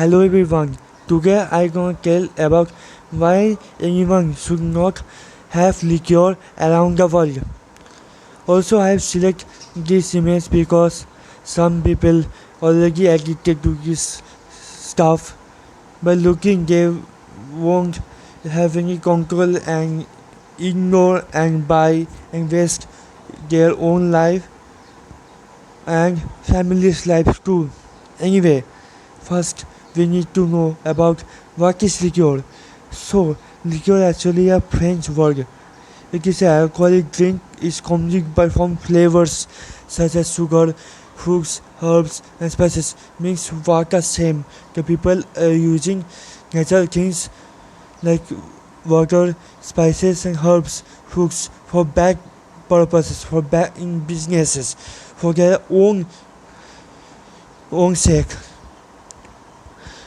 Hello everyone, today I gonna tell about why anyone should not have liquor around the world. Also I have selected this image because some people already addicted to this stuff. By looking they won't have any control and ignore and buy and waste their own life and family's life too. Anyway, first we need to know about what is liqueur. So, liqueur actually a French word. It is an alcoholic drink is commonly from flavors such as sugar, fruits, herbs, and spices. Means what the same. The people are using natural things like water, spices, and herbs, fruits for bad purposes, for bad in businesses, for their own sake.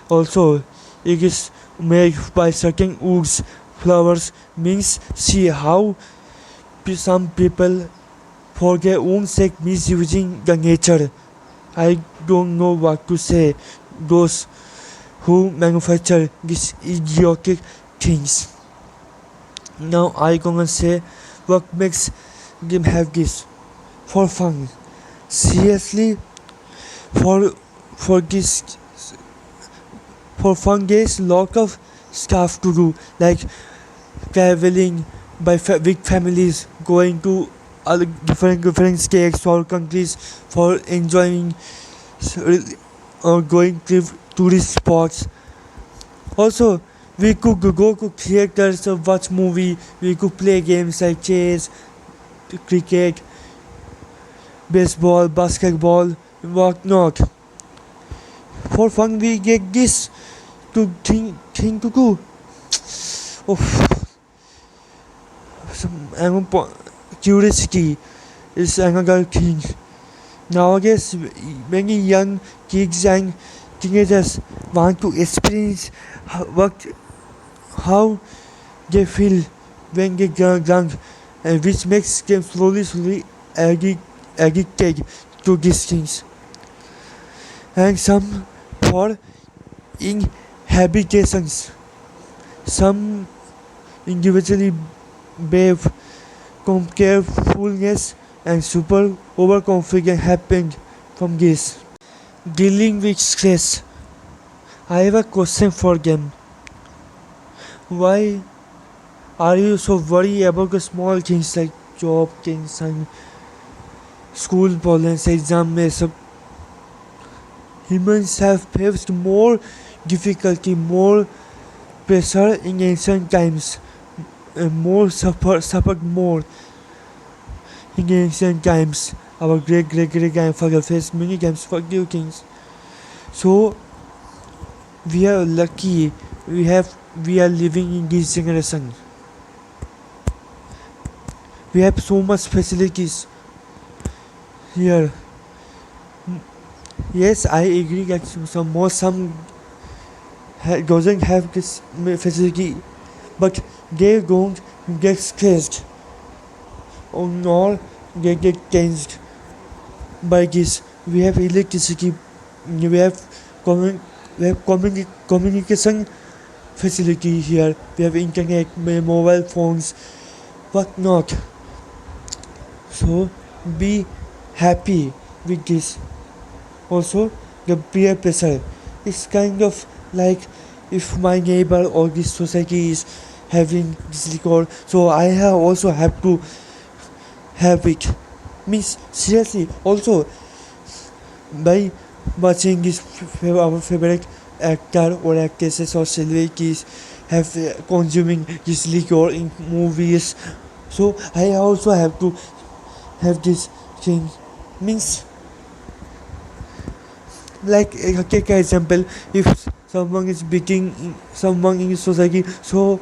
Also, it is made by certain woods, flowers, means see how some people for their own sake misusing the nature. I don't know what to say. Those who manufacture these idiotic things. Now I gonna say what makes them have this for fun. Seriously, for for this for fun there's lot of stuff to do like traveling with families, going to other different states or countries for enjoying or going to tourist spots. Also, we could go to theaters or watch movie. We could play games like chess, cricket, baseball, basketball, whatnot. For fun, we get this to thing to do. Oh, curiosity is another thing. Nowadays, many young kids and teenagers want to experience how they feel when they get drunk, and which makes them slowly addicted to these things. And some for inhabitations, some individually behave carefulness and super overconfidence happened from this. Dealing with stress. I have a question for them. Why are you so worried about the small things like job things and school problems, exam mess up? Humans have faced more difficulty, more pressure in ancient times, and more suffered more in ancient times. Our great grandfather faced many times for new things. So we are lucky we are living in this generation. We have so much facilities here. Yes, I agree that some doesn't have this facility, but they don't get stressed or nor they get tensed by this. We have electricity, we have communication facility here, we have internet, mobile phones, whatnot. So be happy with this. Also, the peer pressure is kind of like if my neighbor or this society is having this liquor, so I also have to have it. Means seriously. Also, by watching this our favorite actor or actresses or celebrities have consuming this liquor in movies, so I also have to have this thing. Means like take an example, if someone is beating someone in society, so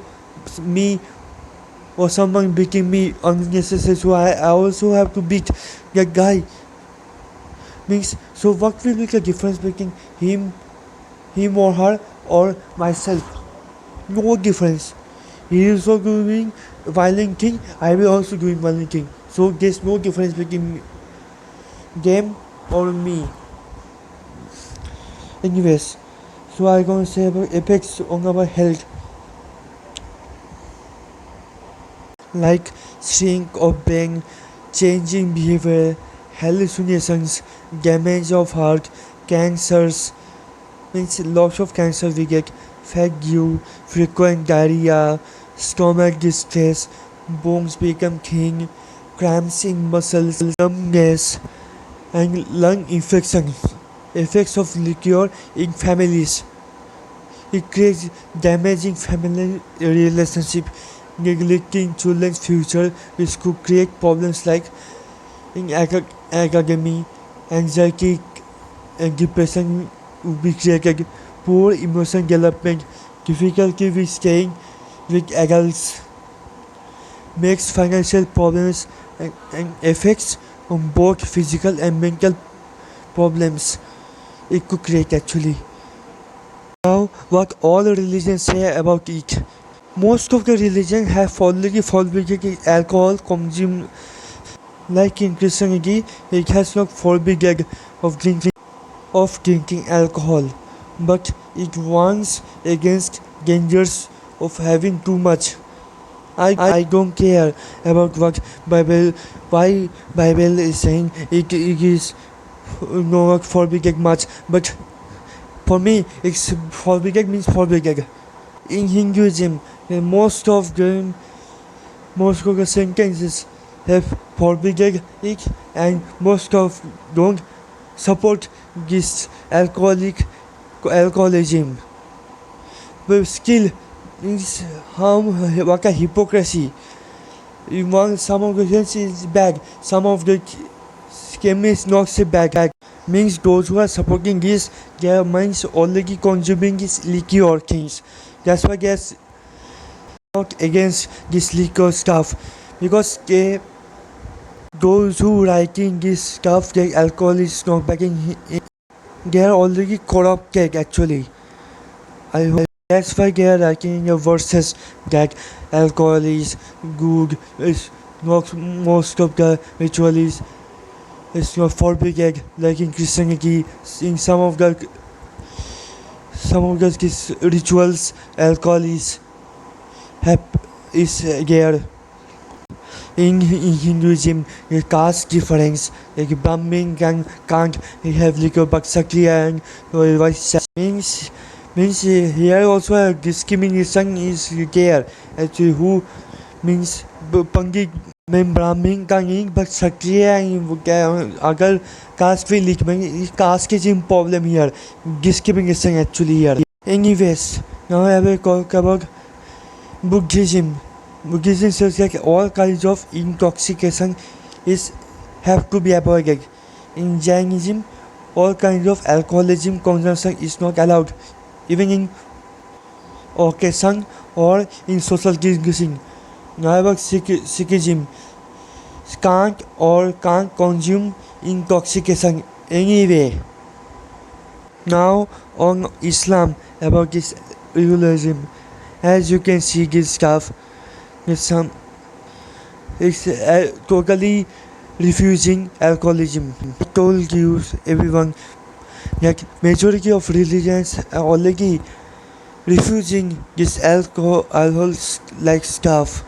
me or someone beating me unnecessary, so I also have to beat that guy. Means so what will be the difference between him or her or myself? No difference. He is also doing violent thing, I will also doing violent thing, so there's no difference between them or me. Anyways, So I gonna say about effects on our health, like shrink of brain, changing behavior, hallucinations, damage of heart, cancers, means lots of cancer we get, fatigue, frequent diarrhea, stomach distress, bones become thin, cramps in muscles, numbness, and lung infection. Effects of liquor in families. It creates damaging family relationship, neglecting children's future, which could create problems like in academy, anxiety, and depression would be created, poor emotion development, difficulty with staying with adults, makes financial problems and effects on both physical and mental problems it could create actually. Now, what all religions say about it. Most of the religions have already forbidden alcohol consumed. Like in Christianity, it has not forbidden of drinking alcohol, but it warns against dangers of having too much. I don't care about what Bible why Bible is saying it is not forbidden much, but for me it's forbidden means forbidden. In Hinduism, most of the sentences have forbidden it, and most of don't support this alcoholism. But still, it's what a hypocrisy. Some of the things is bad, some of the scheme is not so bad. Means those who are supporting this, their minds already consuming this liquor things. That's why they're not against this liquor stuff, because those who writing this stuff, the alcohol is not back they are already corrupted actually. I hope that's why they are writing the verses that alcohol is good, it's not most of the ritual is it's not forbidden like in Christianity. In some of the rituals alcohol is there. In Hinduism, a caste difference, like Brahmin can't have liquor, but Kshatriya and Vaishya means here also a discrimination is there. Actually, who means Pandit में ब्राह्मण का नहीं but क्षत्रिय अगर caste पे लिख में caste is in problem here, discrimination actually here. Anyways, now I will talk about Buddhism. Buddhism says that all kinds of intoxication have to be avoided. In Jainism, all kinds of alcoholism consumption is not allowed, even in occasion or in social drinking. However, Sikhism can't consume intoxication anyway. Now on Islam, about this religion, as you can see this stuff, it's totally refusing alcoholism. I told you everyone that majority of religions are already refusing this alcohol like stuff.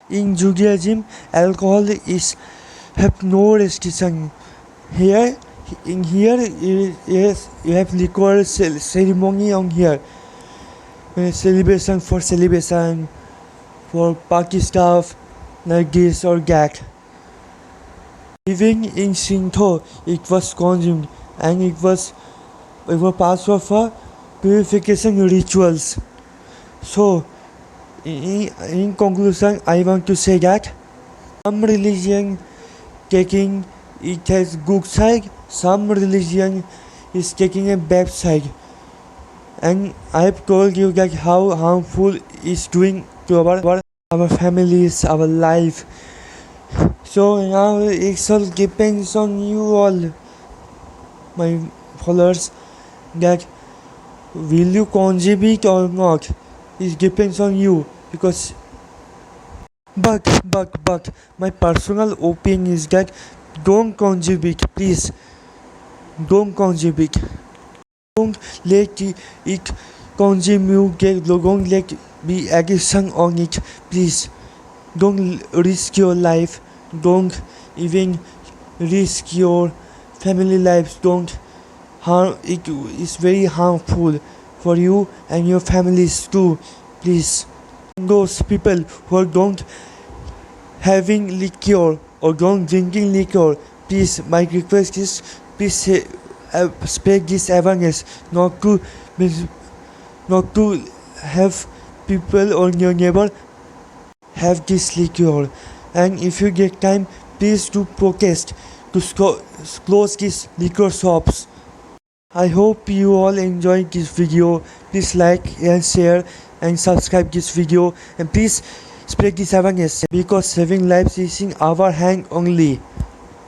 In Judaism, alcohol is have no restriction. Here you have liquor ceremony on here. Celebration for party stuff like this or that. Even in Shinto, it was consumed and it was part of purification rituals. So, in conclusion, I want to say that some religion taking it has good side, some religion is taking a bad side. And I have told you that how harmful it's doing to our families, our life. So now it all depends on you all, my followers, that will you contribute or not. It depends on you, because but my personal opinion is that don't contribute, please. don't consume it. Don't let it consume you. Don't let be addiction on it. Please don't risk your life. Don't even risk your family lives. Don't harm it. Is very harmful for you and your families too. Please, those people who don't having liquor or don't drinking liquor, please my request is please spread this awareness not to have people or your neighbor have this liquor. And if you get time, please do protest to close these liquor shops. I hope you all enjoyed this video. Please like and share and subscribe this video, and please spread this awareness because saving lives is in our hand only.